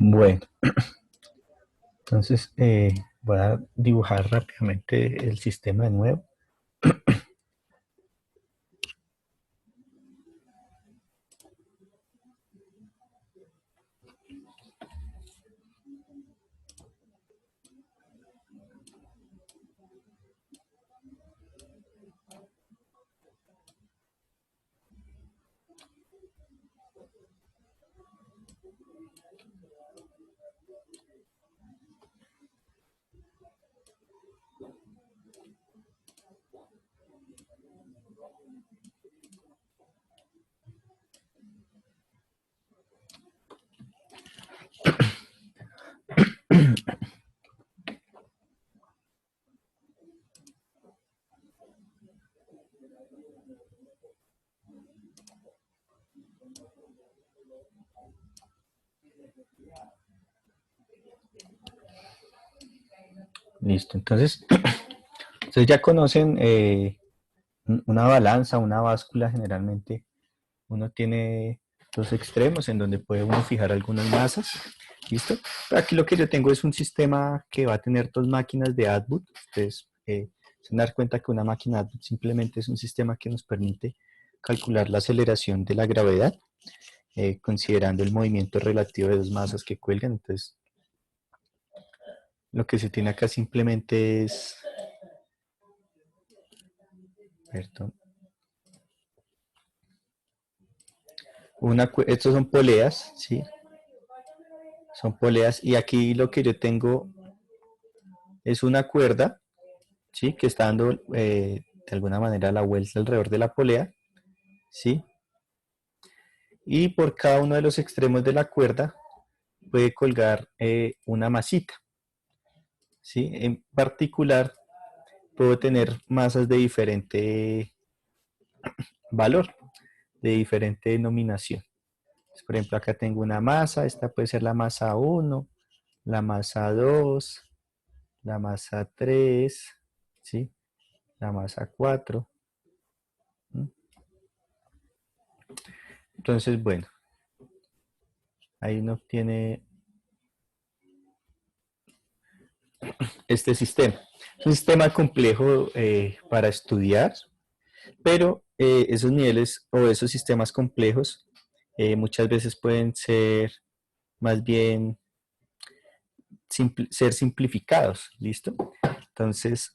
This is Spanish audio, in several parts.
Bueno, entonces voy a dibujar rápidamente el sistema de nuevo. Listo, entonces, ustedes ya conocen una balanza, una báscula. Generalmente uno tiene dos extremos en donde puede uno fijar algunas masas. ¿Listo? Pero aquí lo que yo tengo es un sistema que va a tener dos máquinas de AdBoot. Ustedes se van a dar cuenta que una máquina AdBoot simplemente es un sistema que nos permite calcular la aceleración de la gravedad, considerando el movimiento relativo de dos masas que cuelgan. Entonces, lo que se tiene acá simplemente es, perdón, estos son poleas, ¿sí? Son poleas, y aquí lo que yo tengo es una cuerda, ¿sí? Que está dando de alguna manera la vuelta alrededor de la polea, ¿sí? Y por cada uno de los extremos de la cuerda puede colgar una masita, ¿sí? En particular puedo tener masas de diferente valor, de diferente denominación. Entonces, por ejemplo, acá tengo una masa, esta puede ser la masa 1, la masa 2, la masa 3, ¿sí? La masa 4. Entonces, bueno, ahí uno obtiene este sistema. Es un sistema complejo para estudiar, pero esos niveles o esos sistemas complejos muchas veces pueden ser más bien ser simplificados, ¿listo? Entonces,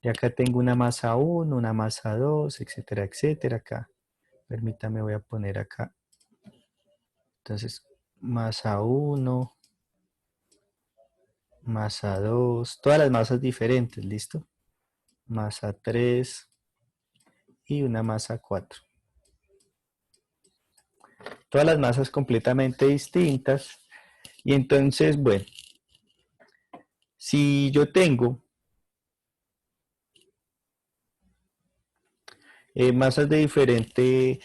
ya acá tengo una masa 1, una masa 2, etcétera, etcétera. Acá, permítame, voy a poner acá. Entonces, masa 1, masa 2, todas las masas diferentes, ¿listo? Masa 3 y una masa 4. Todas las masas completamente distintas. Y entonces, bueno, si yo tengo masas de diferente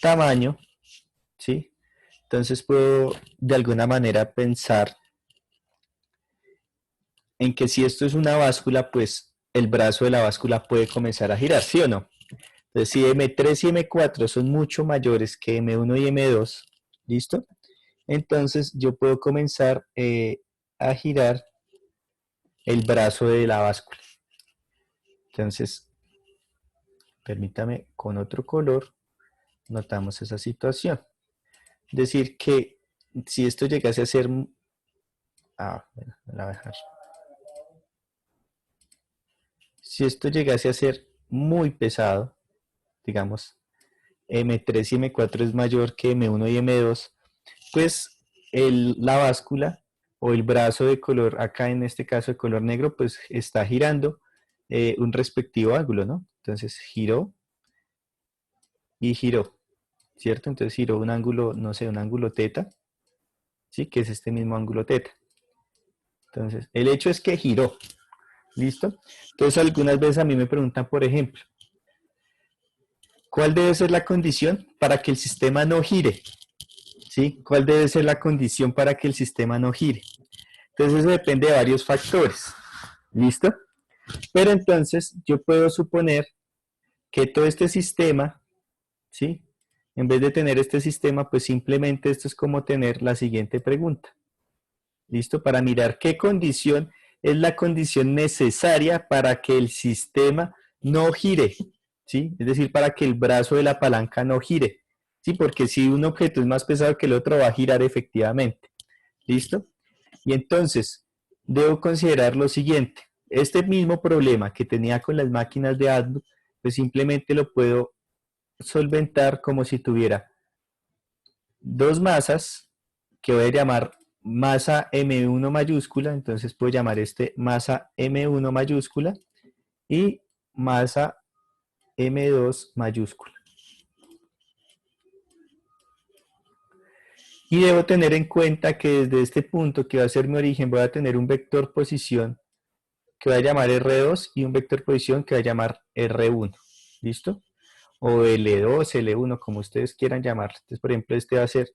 tamaño, ¿sí? Entonces puedo de alguna manera pensar en que si esto es una báscula, pues el brazo de la báscula puede comenzar a girar, ¿sí o no? Entonces, si M3 y M4 son mucho mayores que M1 y M2, ¿listo? Entonces yo puedo comenzar a girar el brazo de la báscula. Entonces, permítame, con otro color notamos esa situación. Es decir, que si esto llegase a ser... bueno, la voy a dejar. Si esto llegase a ser muy pesado, digamos, M3 y M4 es mayor que M1 y M2, pues la báscula o el brazo de color, acá en este caso de color negro, pues está girando un respectivo ángulo, ¿no? Entonces giró y giró, ¿cierto? Entonces giró un ángulo, no sé, un ángulo teta, ¿sí? Que es este mismo ángulo teta. Entonces, el hecho es que giró, ¿listo? Entonces, algunas veces a mí me preguntan, por ejemplo, ¿cuál debe ser la condición para que el sistema no gire? ¿Sí? ¿Cuál debe ser la condición para que el sistema no gire? Entonces, eso depende de varios factores, ¿listo? Pero entonces, yo puedo suponer que todo este sistema, ¿sí? En vez de tener este sistema, pues simplemente esto es como tener la siguiente pregunta. ¿Listo? Para mirar qué condición es la condición necesaria para que el sistema no gire, ¿sí? Es decir, para que el brazo de la palanca no gire, ¿sí? Porque si un objeto es más pesado que el otro, va a girar efectivamente, ¿listo? Y entonces, debo considerar lo siguiente. Este mismo problema que tenía con las máquinas de AdBlock, pues simplemente lo puedo solventar como si tuviera dos masas que voy a llamar masa M1 mayúscula, entonces puedo llamar este masa M1 mayúscula y masa M2 mayúscula. Y debo tener en cuenta que desde este punto que va a ser mi origen voy a tener un vector posición que voy a llamar R2 y un vector posición que voy a llamar R1. ¿Listo? O L2, L1, como ustedes quieran llamarlo. Entonces, por ejemplo, este va a ser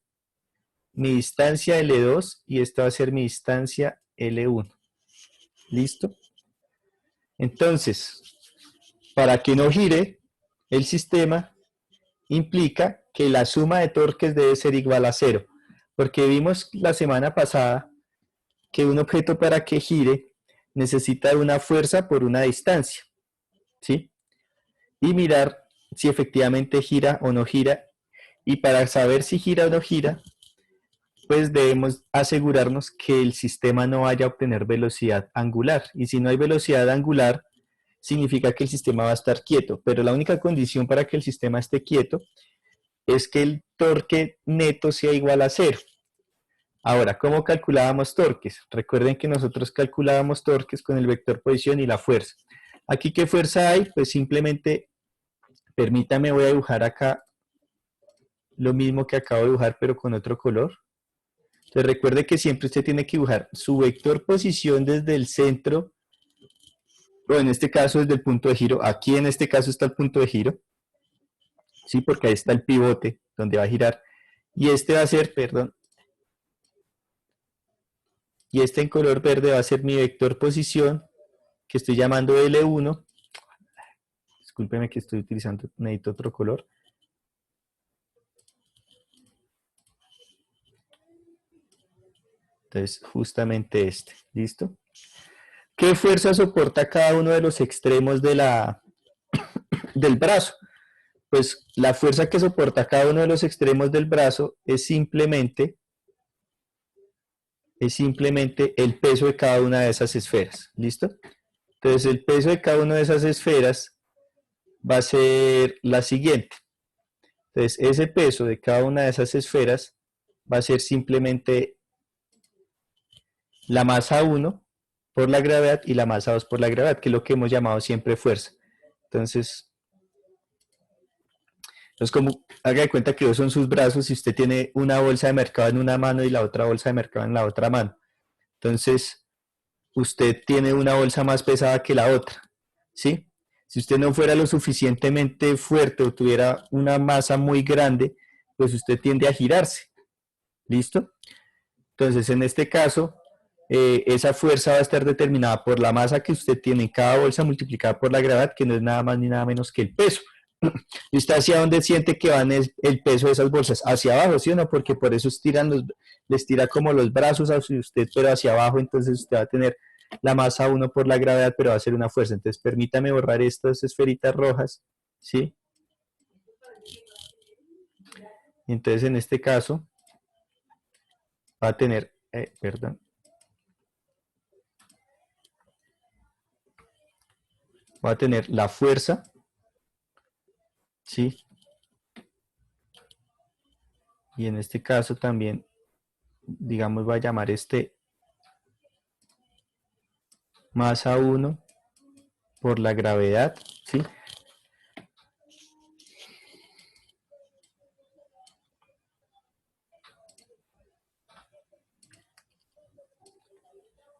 mi distancia L2 y esta va a ser mi distancia L1. ¿Listo? Entonces, para que no gire, el sistema implica que la suma de torques debe ser igual a cero. Porque vimos la semana pasada que un objeto para que gire necesita una fuerza por una distancia. ¿Sí? Y mirar si efectivamente gira o no gira. Y para saber si gira o no gira, pues debemos asegurarnos que el sistema no vaya a obtener velocidad angular. Y si no hay velocidad angular, significa que el sistema va a estar quieto. Pero la única condición para que el sistema esté quieto es que el torque neto sea igual a cero. Ahora, ¿cómo calculábamos torques? Recuerden que nosotros calculábamos torques con el vector posición y la fuerza. Aquí, ¿qué fuerza hay? Pues simplemente, permítame, voy a dibujar acá lo mismo que acabo de dibujar, pero con otro color. Entonces recuerde que siempre usted tiene que dibujar su vector posición desde el centro, o en este caso desde el punto de giro. Aquí en este caso está el punto de giro, ¿sí? Porque ahí está el pivote donde va a girar. Y este va a ser, perdón, y este en color verde va a ser mi vector posición, que estoy llamando L1. Discúlpeme que estoy utilizando, necesito otro color. Entonces, justamente este, ¿listo? ¿Qué fuerza soporta cada uno de los extremos del brazo? Pues la fuerza que soporta cada uno de los extremos del brazo es simplemente el peso de cada una de esas esferas, ¿listo? Entonces el peso de cada una de esas esferas va a ser la siguiente. Entonces ese peso de cada una de esas esferas va a ser simplemente la masa 1 por la gravedad y la masa 2 por la gravedad, que es lo que hemos llamado siempre fuerza. Entonces como haga de cuenta que dos son sus brazos y usted tiene una bolsa de mercado en una mano y la otra bolsa de mercado en la otra mano. Entonces, usted tiene una bolsa más pesada que la otra, ¿sí? Si usted no fuera lo suficientemente fuerte o tuviera una masa muy grande, pues usted tiende a girarse, ¿listo? Entonces, en este caso, esa fuerza va a estar determinada por la masa que usted tiene en cada bolsa multiplicada por la gravedad, que no es nada más ni nada menos que el peso. ¿Y usted hacia dónde siente que van el peso de esas bolsas? Hacia abajo, ¿sí o no? Porque por eso les tira como los brazos hacia usted, pero hacia abajo, entonces usted va a tener la masa 1 por la gravedad, pero va a ser una fuerza. Entonces permítame borrar estas esferitas rojas, ¿sí? Entonces en este caso va a tener, perdón, va a tener la fuerza, ¿sí? Y en este caso también, digamos, va a llamar este masa 1 por la gravedad, ¿sí?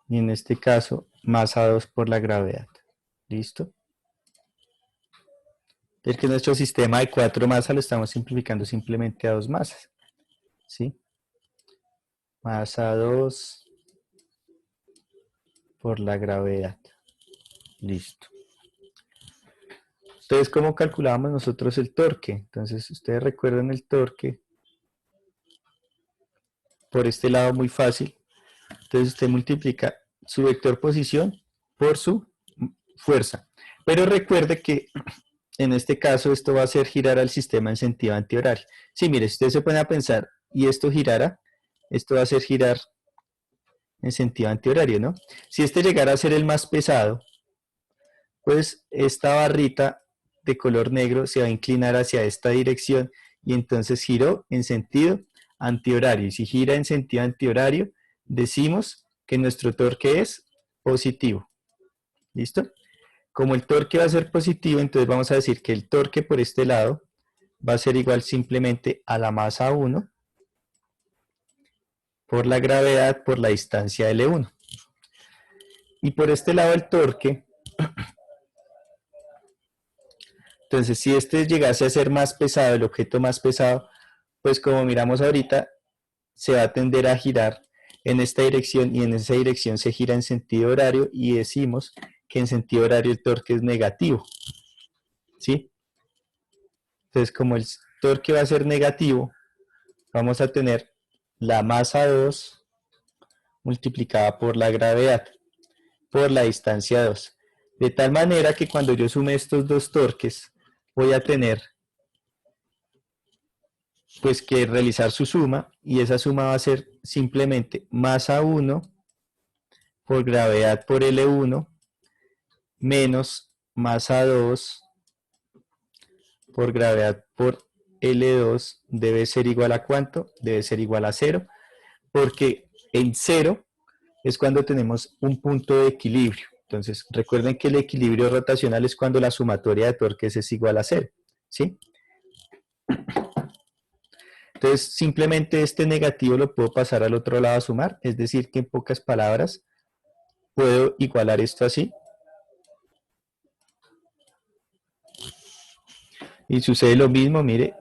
y en este caso masa 2 por la gravedad. ¿Listo? Es que nuestro sistema de 4 masas lo estamos simplificando simplemente a 2 masas. ¿Sí? Masa 2 por la gravedad. Listo. Entonces, ¿cómo calculábamos nosotros el torque? Entonces, ustedes recuerdan el torque. Por este lado muy fácil. Entonces, usted multiplica su vector posición por su fuerza. Pero recuerde que en este caso esto va a hacer girar al sistema en sentido antihorario. Sí, mire, si usted se pone a pensar y esto girara, esto va a hacer girar en sentido antihorario, ¿no? Si este llegara a ser el más pesado, pues esta barrita de color negro se va a inclinar hacia esta dirección y entonces giró en sentido antihorario. Y si gira en sentido antihorario, decimos que nuestro torque es positivo. ¿Listo? Como el torque va a ser positivo, entonces vamos a decir que el torque por este lado va a ser igual simplemente a la masa 1 por la gravedad por la distancia L1. Y por este lado el torque, entonces si este llegase a ser más pesado, el objeto más pesado, pues como miramos ahorita, se va a tender a girar en esta dirección y en esa dirección se gira en sentido horario y decimos que en sentido horario el torque es negativo. ¿Sí? Entonces como el torque va a ser negativo, vamos a tener la masa 2 multiplicada por la gravedad, por la distancia 2. De tal manera que cuando yo sume estos dos torques, voy a tener pues que realizar su suma, y esa suma va a ser simplemente masa 1 por gravedad por L1 menos masa 2 por gravedad por L2 debe ser igual a ¿cuánto? Debe ser igual a 0, porque en 0 es cuando tenemos un punto de equilibrio. Entonces, recuerden que el equilibrio rotacional es cuando la sumatoria de torques es igual a 0, ¿sí? Entonces, simplemente este negativo lo puedo pasar al otro lado a sumar, es decir, que en pocas palabras puedo igualar esto así. Y sucede lo mismo, mire,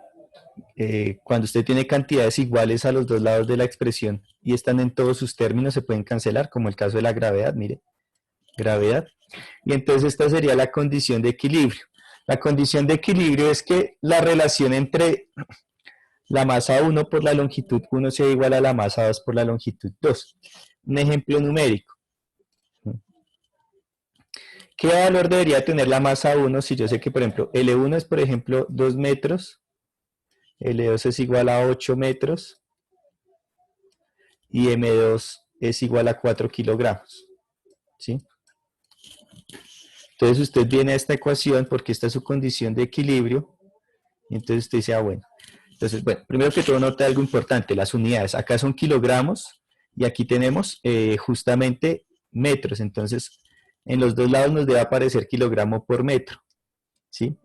cuando usted tiene cantidades iguales a los dos lados de la expresión y están en todos sus términos, se pueden cancelar, como el caso de la gravedad, mire, gravedad. Y entonces esta sería la condición de equilibrio. La condición de equilibrio es que la relación entre la masa 1 por la longitud 1 sea igual a la masa 2 por la longitud 2. Un ejemplo numérico. ¿Qué valor debería tener la masa 1 si yo sé que, por ejemplo, L1 es, por ejemplo, 2 metros, L2 es igual a 8 metros y M2 es igual a 4 kilogramos? ¿Sí? Entonces usted viene a esta ecuación porque esta es su condición de equilibrio y entonces usted dice, bueno. Entonces, bueno, primero que todo note algo importante, las unidades. Acá son kilogramos y aquí tenemos justamente metros. Entonces, en los dos lados nos debe aparecer kilogramo por metro, ¿sí?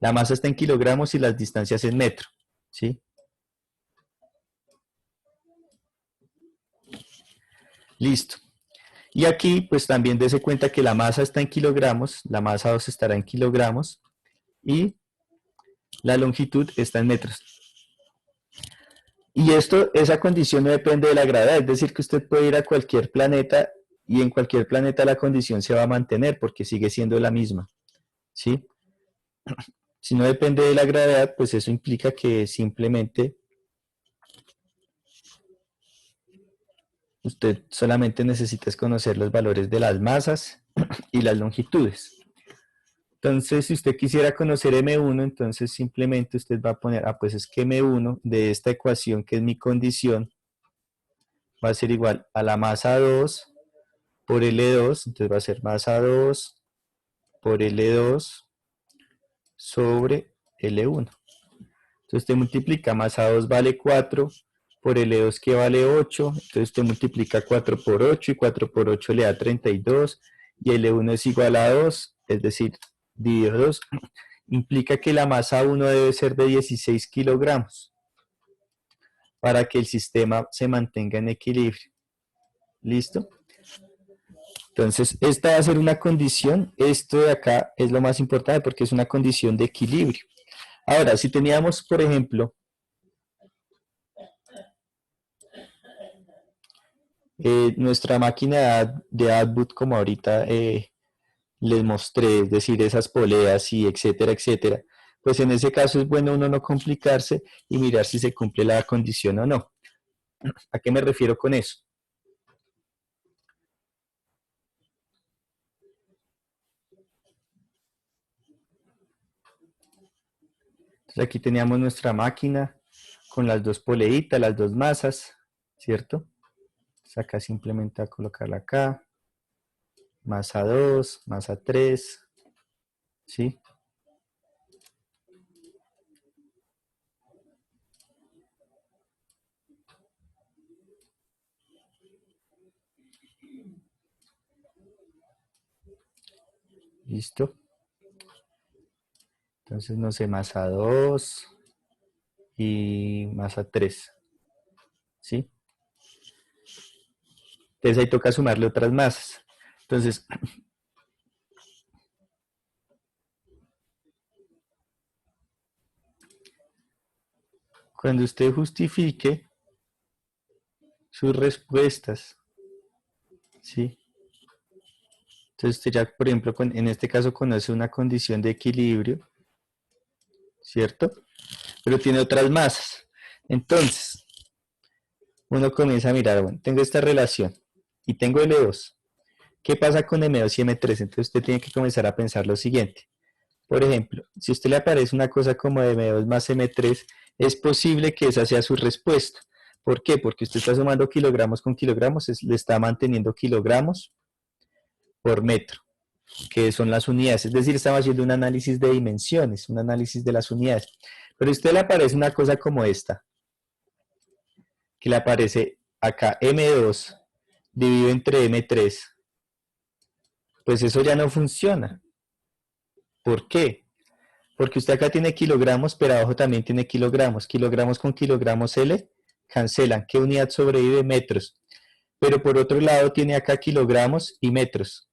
La masa está en kilogramos y las distancias en metro, ¿sí? Listo. Y aquí, pues también dése cuenta que la masa está en kilogramos, la masa 2 estará en kilogramos y la longitud está en metros. Y esto, esa condición no depende de la gravedad, es decir, que usted puede ir a cualquier planeta y en cualquier planeta la condición se va a mantener porque sigue siendo la misma, ¿sí? Si no depende de la gravedad, pues eso implica que simplemente usted solamente necesita conocer los valores de las masas y las longitudes. Entonces, si usted quisiera conocer M1, entonces simplemente usted va a poner, pues es que M1 de esta ecuación, que es mi condición, va a ser igual a la masa 2 por L2, entonces va a ser masa 2 por L2 sobre L1. Entonces usted multiplica, masa 2 vale 4, por L2 que vale 8, entonces usted multiplica 4 por 8 y 4 por 8 le da 32 y L1 es igual a 2, es decir, dividido 2, implica que la masa 1 debe ser de 16 kilogramos para que el sistema se mantenga en equilibrio. ¿Listo? Entonces, esta va a ser una condición, esto de acá es lo más importante porque es una condición de equilibrio. Ahora, si teníamos, por ejemplo, nuestra máquina de output, como ahorita les mostré, es decir, esas poleas y etcétera, etcétera, pues en ese caso es bueno uno no complicarse y mirar si se cumple la condición o no. ¿A qué me refiero con eso? Entonces aquí teníamos nuestra máquina con las dos poleitas, las dos masas, ¿cierto? Entonces acá simplemente a colocarla acá, masa 2, masa 3, ¿sí? ¿Listo? Entonces, no sé, masa 2 y masa 3, ¿sí? Entonces ahí toca sumarle otras masas. Entonces, cuando usted justifique sus respuestas, ¿sí? Entonces usted ya, por ejemplo, en este caso conoce una condición de equilibrio, ¿cierto? Pero tiene otras masas. Entonces, uno comienza a mirar, bueno, tengo esta relación y tengo L2. ¿Qué pasa con M2 y M3? Entonces usted tiene que comenzar a pensar lo siguiente. Por ejemplo, si a usted le aparece una cosa como M2 más M3, es posible que esa sea su respuesta. ¿Por qué? Porque usted está sumando kilogramos con kilogramos, le está manteniendo kilogramos por metro, que son las unidades. Es decir, estamos haciendo un análisis de dimensiones, un análisis de las unidades. Pero a usted le aparece una cosa como esta, que le aparece acá M2 dividido entre M3, pues eso ya no funciona. ¿Por qué? Porque usted acá tiene kilogramos, pero abajo también tiene kilogramos. Kilogramos con kilogramos L cancelan. ¿Qué unidad sobrevive? Metros. Pero por otro lado tiene acá kilogramos y metros.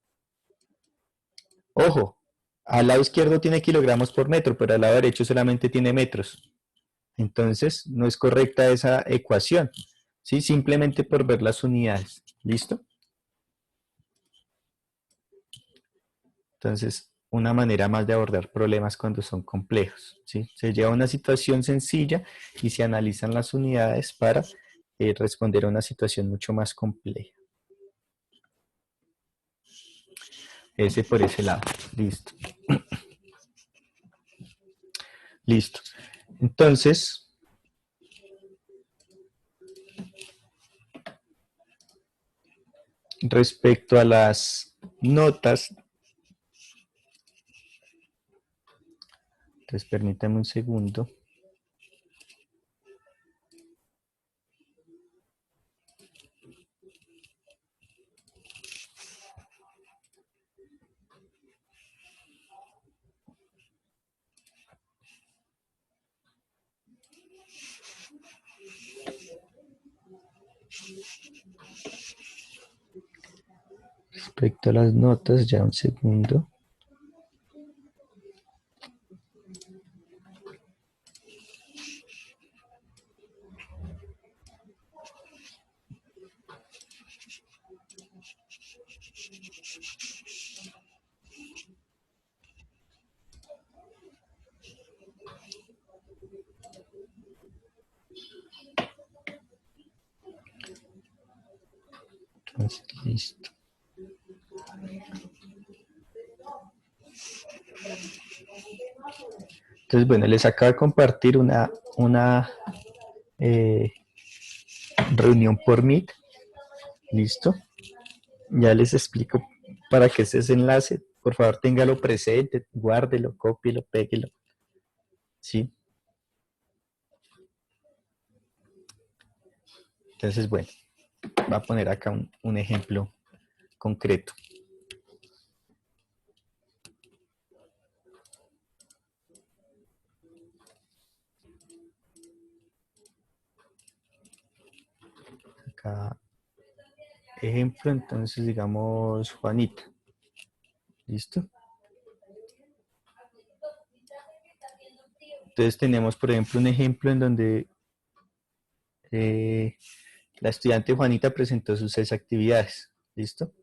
Ojo, al lado izquierdo tiene kilogramos por metro, pero al lado derecho solamente tiene metros. Entonces, no es correcta esa ecuación. ¿Sí? Simplemente por ver las unidades. ¿Listo? Entonces, una manera más de abordar problemas cuando son complejos. ¿Sí? Se lleva a una situación sencilla y se analizan las unidades para responder a una situación mucho más compleja. Ese por ese lado. Listo. Listo. Entonces, respecto a las notas, entonces permítame un segundo. Respecto a las notas, ya un segundo. Entonces, listo. Entonces, bueno, les acabo de compartir una reunión por Meet. Listo. Ya les explico para qué es ese enlace. Por favor, téngalo presente, guárdelo, cópielo, péguelo. ¿Sí? Entonces, bueno, voy a poner acá un ejemplo concreto. Acá ejemplo, entonces digamos Juanita. ¿Listo? Entonces tenemos, por ejemplo, un ejemplo en donde la estudiante Juanita presentó sus 6 actividades. ¿Listo?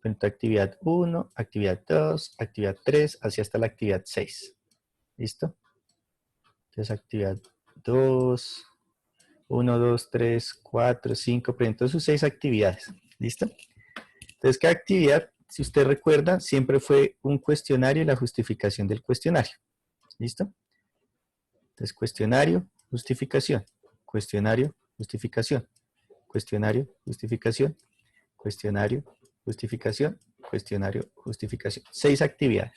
Presentó actividad 1, actividad 2, actividad 3, así hasta la actividad 6. ¿Listo? Entonces actividad 2, 1, 2, 3, 4, 5, presentó sus 6 actividades. ¿Listo? Entonces cada actividad, si usted recuerda, siempre fue un cuestionario y la justificación del cuestionario. ¿Listo? Entonces cuestionario, justificación, cuestionario, justificación, cuestionario, justificación, cuestionario, justificación, cuestionario, justificación. 6 actividades.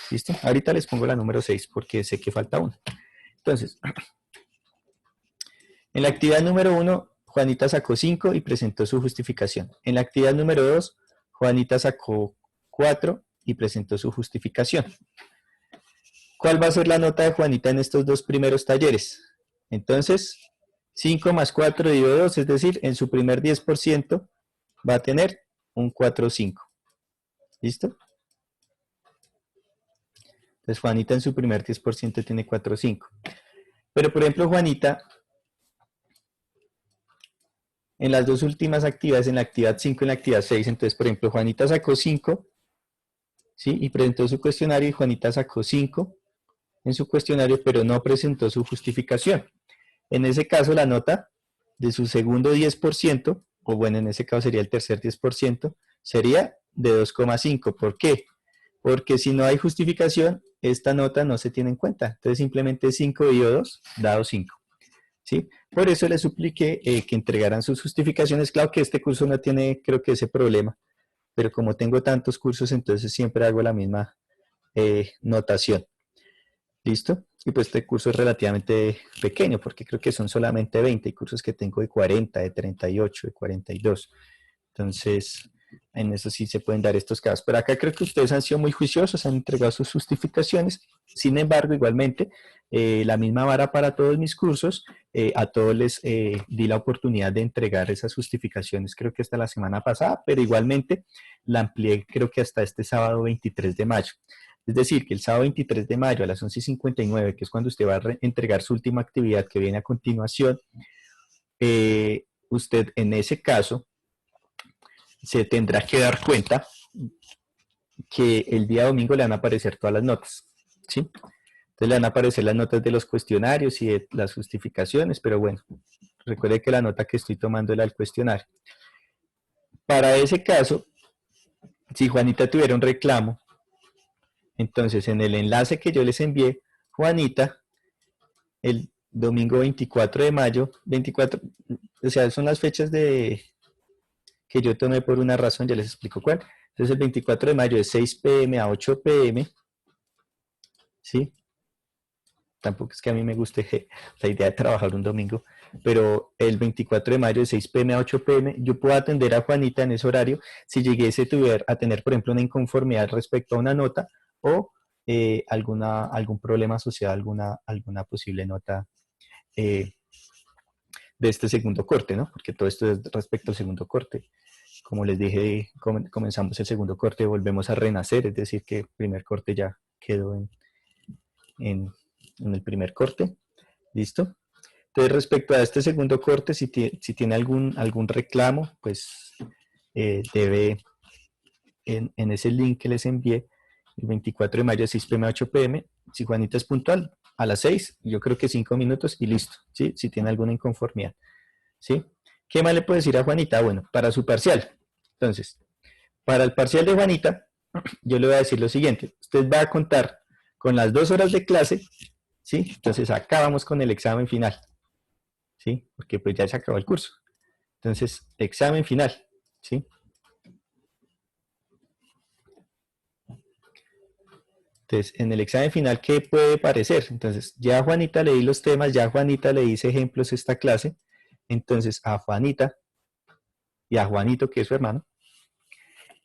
¿Listo? Ahorita les pongo la número 6 porque sé que falta una. Entonces, en la actividad número 1, Juanita sacó 5 y presentó su justificación. En la actividad número 2, Juanita sacó 4 y presentó su justificación. ¿Cuál va a ser la nota de Juanita en estos 2 primeros talleres? Entonces, 5 más 4 dividido 2, es decir, en su primer 10% va a tener un 4,5. ¿Listo? Entonces, Juanita en su primer 10% tiene 4,5. Pero, por ejemplo, Juanita, en las 2 últimas actividades, en la actividad 5 y en la actividad 6, entonces, por ejemplo, Juanita sacó 5, ¿sí? Y presentó su cuestionario y Juanita sacó 5 en su cuestionario, pero no presentó su justificación. En ese caso, la nota de su segundo 10%, o bueno, en ese caso sería el tercer 10%, sería de 2,5. ¿Por qué? Porque si no hay justificación, esta nota no se tiene en cuenta. Entonces, simplemente 5 dividido 2, dado 5. ¿Sí? Por eso les supliqué que entregaran sus justificaciones. Claro que este curso no tiene, creo que ese problema, pero como tengo tantos cursos, entonces siempre hago la misma notación. ¿Listo? Y pues este curso es relativamente pequeño, porque creo que son solamente 20. Hay cursos que tengo de 40, de 38, de 42. Entonces, en eso sí se pueden dar estos casos. Pero acá creo que ustedes han sido muy juiciosos, han entregado sus justificaciones. Sin embargo, igualmente, la misma vara para todos mis cursos, a todos les di la oportunidad de entregar esas justificaciones, creo que hasta la semana pasada, pero igualmente la amplié creo que hasta este sábado 23 de mayo. Es decir, que el sábado 23 de mayo a las 11:59, que es cuando usted va a entregar su última actividad que viene a continuación, usted en ese caso se tendrá que dar cuenta que el día domingo le van a aparecer todas las notas, ¿sí? Entonces le van a aparecer las notas de los cuestionarios y de las justificaciones, pero bueno, recuerde que la nota que estoy tomando es la del cuestionario. Para ese caso, si Juanita tuviera un reclamo, entonces en el enlace que yo les envié, Juanita, el domingo 24 de mayo, 24, o sea, son las fechas que yo tomé por una razón, ya les explico cuál. Entonces el 24 de mayo de 6 p.m. a 8 p.m., ¿sí? Tampoco es que a mí me guste la idea de trabajar un domingo, pero el 24 de mayo de 6 p.m. a 8 p.m. yo puedo atender a Juanita en ese horario si lleguese a tener, por ejemplo, una inconformidad respecto a una nota o algún problema asociado a alguna posible nota de este segundo corte, ¿no? Porque todo esto es respecto al segundo corte. Como les dije, comenzamos el segundo corte, volvemos a renacer, es decir, que el primer corte ya quedó en el primer corte. ¿Listo? Entonces, respecto a este segundo corte, si tiene algún reclamo, pues debe, en ese link que les envié, el 24 de mayo a 6 p.m. a 8 p.m., si Juanita es puntual, a las 6, yo creo que 5 minutos y listo, ¿sí? Si tiene alguna inconformidad, ¿sí? ¿Qué más le puedo decir a Juanita? Bueno, para su parcial. Entonces, para el parcial de Juanita, yo le voy a decir lo siguiente. Usted va a contar con las 2 horas de clase, ¿sí? Entonces, acá vamos con el examen final, ¿sí? Porque pues ya se acabó el curso. Entonces, examen final, ¿sí? Entonces, en el examen final, ¿qué puede parecer? Entonces, ya a Juanita le di los temas, ya a Juanita le hice ejemplos esta clase. Entonces, a Juanita y a Juanito, que es su hermano.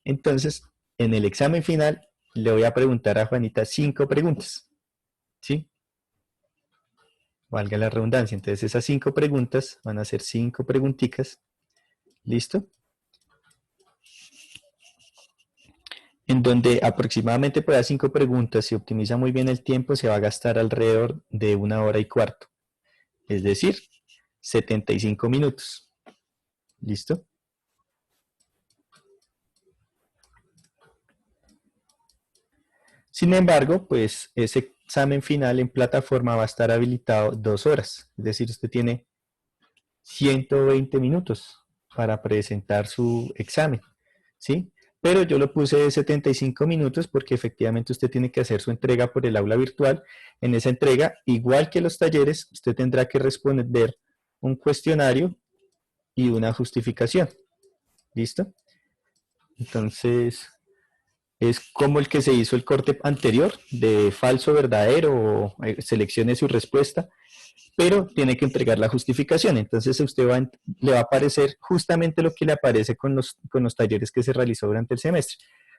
Entonces, en el examen final, le voy a preguntar a Juanita 5 preguntas, ¿sí? Valga la redundancia. Entonces, esas 5 preguntas van a ser 5 preguntitas. ¿Listo? en donde aproximadamente por las 5 preguntas, si optimiza muy bien el tiempo, se va a gastar alrededor de 1 hora y cuarto, es decir, 75 minutos. ¿Listo? Sin embargo, pues ese examen final en plataforma va a estar habilitado 2 horas, es decir, usted tiene 120 minutos para presentar su examen, ¿sí? Pero yo lo puse de 75 minutos porque efectivamente usted tiene que hacer su entrega por el aula virtual. En esa entrega, igual que los talleres, usted tendrá que responder un cuestionario y una justificación. ¿Listo? Entonces, es como el que se hizo el corte anterior de falso, verdadero, o seleccione su respuesta, pero tiene que entregar la justificación. Entonces le va a aparecer justamente lo que le aparece con los talleres que se realizó durante el semestre.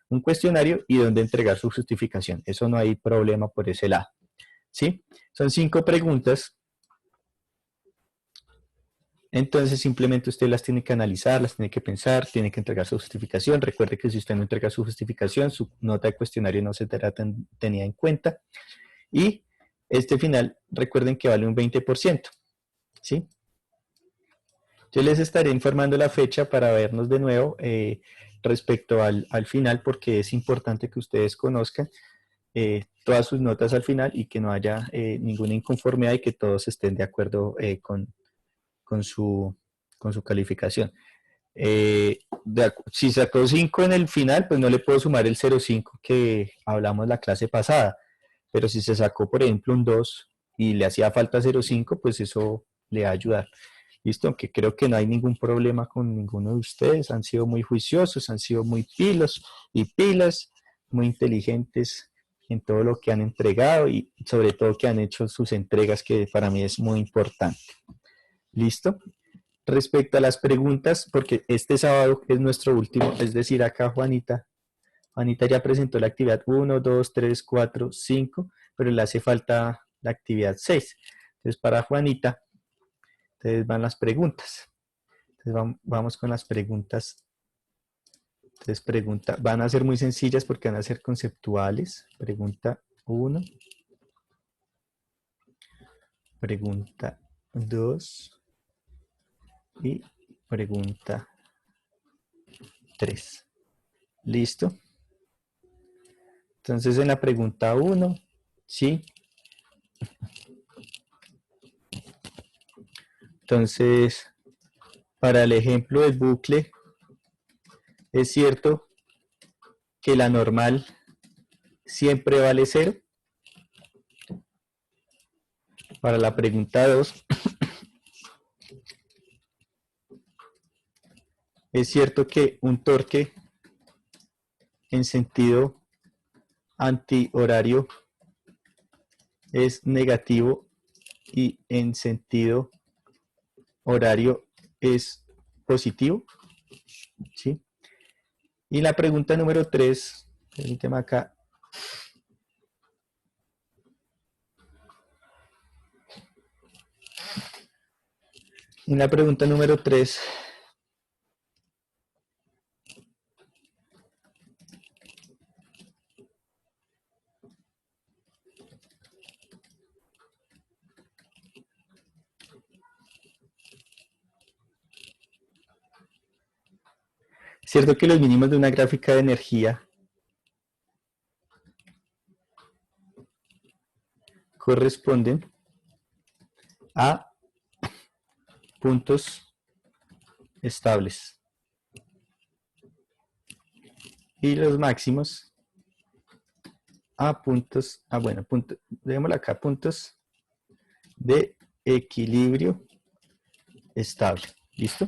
Un cuestionario y donde entregar su justificación. Eso no hay problema por ese lado. ¿Sí? Son 5 preguntas. Entonces simplemente usted las tiene que analizar, las tiene que pensar, tiene que entregar su justificación. Recuerde que si usted no entrega su justificación, su nota de cuestionario no se tenía en cuenta. Y este final, recuerden que vale un 20%. ¿Sí? Yo les estaré informando la fecha para vernos de nuevo respecto al final, porque es importante que ustedes conozcan todas sus notas al final y que no haya ninguna inconformidad y que todos estén de acuerdo con su calificación. Si sacó 5 en el final, pues no le puedo sumar el 0,5 que hablamos la clase pasada, pero si se sacó, por ejemplo, un 2 y le hacía falta 0,5, pues eso le va a ayudar. Listo, aunque creo que no hay ningún problema con ninguno de ustedes, han sido muy juiciosos, han sido muy pilos y pilas, muy inteligentes en todo lo que han entregado y sobre todo que han hecho sus entregas, que para mí es muy importante. ¿Listo? Respecto a las preguntas, porque este sábado es nuestro último, es decir, acá Juanita ya presentó la actividad 1, 2, 3, 4, 5, pero le hace falta la actividad 6. Entonces, para Juanita, entonces van las preguntas. Entonces, vamos con las preguntas. Entonces, van a ser muy sencillas porque van a ser conceptuales. Pregunta 1. Pregunta 2. Y pregunta 3. ¿Listo? Entonces, en la pregunta 1, ¿sí? Entonces, para el ejemplo del bucle, es cierto que la normal siempre vale 0. Para la pregunta 2, es cierto que un torque en sentido antihorario es negativo y en sentido horario es positivo. ¿Sí? Y la pregunta número 3, permíteme acá. En la pregunta número 3, es cierto que los mínimos de una gráfica de energía corresponden a puntos estables y los máximos a puntos, dejémoslo acá, puntos de equilibrio estable. ¿Listo?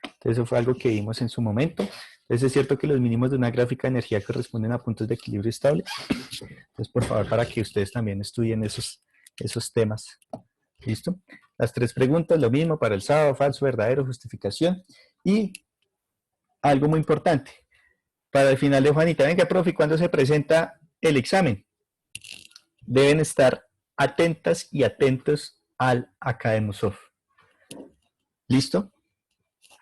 Entonces eso fue algo que vimos en su momento. Entonces es cierto que los mínimos de una gráfica de energía corresponden a puntos de equilibrio estable. Entonces, por favor, para que ustedes también estudien esos temas. ¿Listo? Las 3 preguntas, lo mismo para el sábado, falso, verdadero, justificación. Y algo muy importante, para el final de Juanita, venga, profe, ¿cuándo se presenta el examen? Deben estar atentas y atentos al Academosoft. ¿Listo?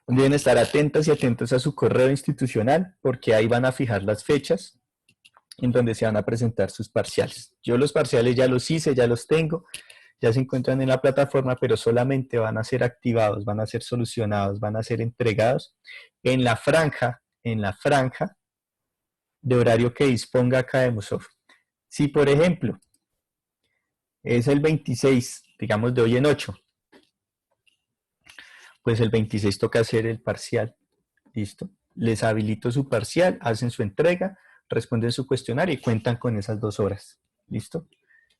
Deben estar atentas y atentos a su correo institucional porque ahí van a fijar las fechas en donde se van a presentar sus parciales. Yo los parciales ya los hice, ya los tengo, ya se encuentran en la plataforma, pero solamente van a ser activados, van a ser solucionados, van a ser entregados en la franja de horario que disponga Academysoft. Si, por ejemplo, es el 26, digamos de hoy en 8, pues el 26 toca hacer el parcial. ¿Listo? Les habilito su parcial, hacen su entrega, responden su cuestionario y cuentan con esas 2 horas. ¿Listo?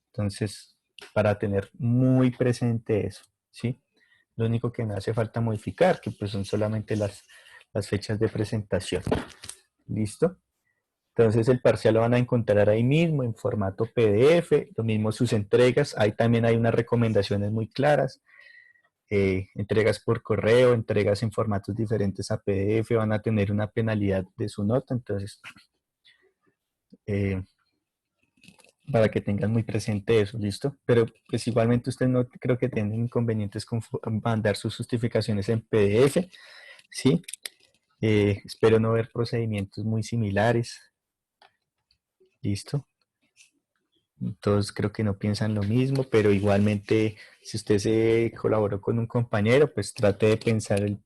Entonces, para tener muy presente eso, ¿sí? Lo único que me hace falta modificar, que pues son solamente las fechas de presentación. ¿Listo? Entonces el parcial lo van a encontrar ahí mismo en formato PDF, lo mismo sus entregas, ahí también hay unas recomendaciones muy claras, entregas por correo, entregas en formatos diferentes a PDF, van a tener una penalidad de su nota, entonces para que tengan muy presente eso, ¿listo? Pero pues igualmente ustedes no creo que tengan inconvenientes con mandar sus justificaciones en PDF, ¿sí? Espero no ver procedimientos muy similares, ¿listo? Todos creo que no piensan lo mismo, pero igualmente si usted se colaboró con un compañero, pues trate de pensar el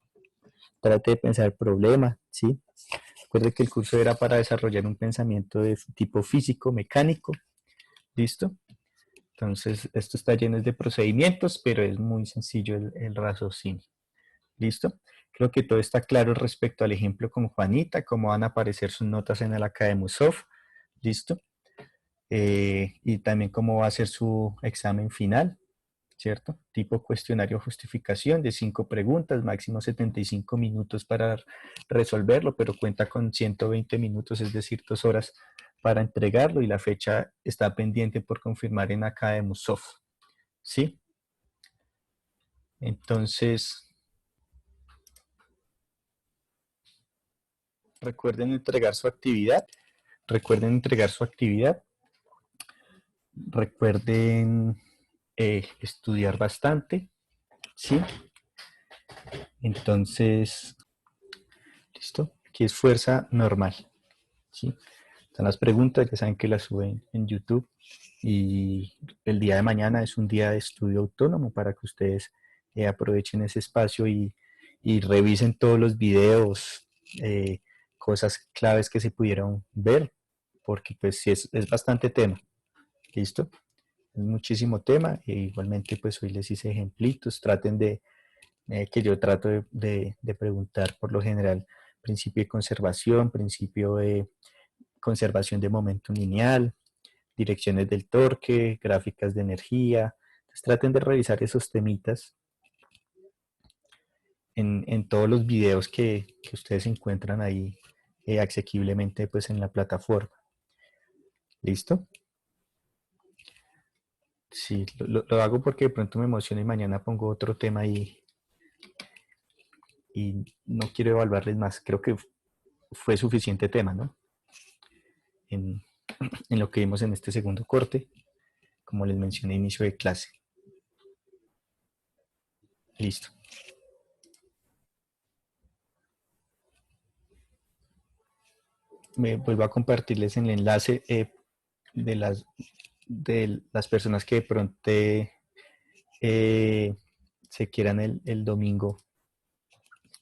problema, ¿sí? Recuerde que el curso era para desarrollar un pensamiento de tipo físico, mecánico, ¿listo? Entonces, esto está lleno de procedimientos, pero es muy sencillo el raciocinio, ¿listo? Creo que todo está claro respecto al ejemplo con Juanita, cómo van a aparecer sus notas en el Academysoft, ¿listo? Y también cómo va a ser su examen final, ¿cierto? Tipo cuestionario justificación de 5 preguntas, máximo 75 minutos para resolverlo, pero cuenta con 120 minutos, es decir, 2 horas para entregarlo y la fecha está pendiente por confirmar en Academysoft, ¿sí? Entonces, recuerden entregar su actividad, recuerden entregar su actividad, recuerden estudiar bastante, ¿sí? Entonces, listo. Aquí es fuerza normal, ¿sí? Están las preguntas, ya saben que las suben en YouTube. Y el día de mañana es un día de estudio autónomo para que ustedes aprovechen ese espacio y revisen todos los videos, cosas claves que se pudieron ver, porque pues sí es bastante tema. ¿Listo? Es muchísimo tema. E igualmente pues hoy les hice ejemplitos. Traten de que yo trato de preguntar por lo general principio de conservación, principio de conservación de momento lineal, direcciones del torque, gráficas de energía. Entonces, traten de revisar esos temitas en todos los videos que ustedes encuentran ahí asequiblemente pues en la plataforma. ¿Listo? Sí, lo hago porque de pronto me emociono y mañana pongo otro tema y no quiero evaluarles más. Creo que fue suficiente tema, ¿no? En, en lo que vimos en este segundo corte, como les mencioné inicio de clase. Listo. Me vuelvo a compartirles el enlace de las personas que de pronto se quieran el domingo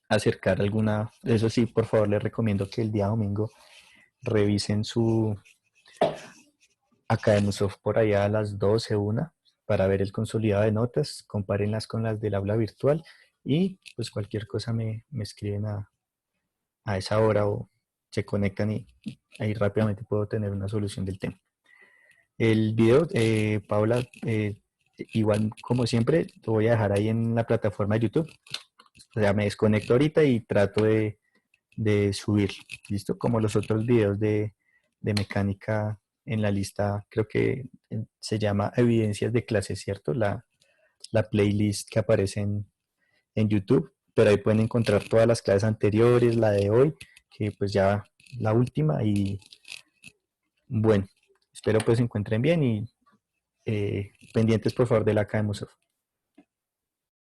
acercar alguna. Eso sí, por favor, les recomiendo que el día domingo revisen su Academysoft por allá a las 12, 1, para ver el consolidado de notas, compárenlas con las del aula virtual y pues cualquier cosa me escriben a esa hora o se conectan y ahí rápidamente puedo tener una solución del tema. El video, Paula, igual como siempre, lo voy a dejar ahí en la plataforma de YouTube. O sea, me desconecto ahorita y trato de subir, ¿listo? Como los otros videos de mecánica en la lista, creo que se llama Evidencias de clase, ¿cierto? La playlist que aparece en YouTube, pero ahí pueden encontrar todas las clases anteriores, la de hoy, que pues ya la última y bueno, espero pues se encuentren bien y pendientes por favor de la Academysoft.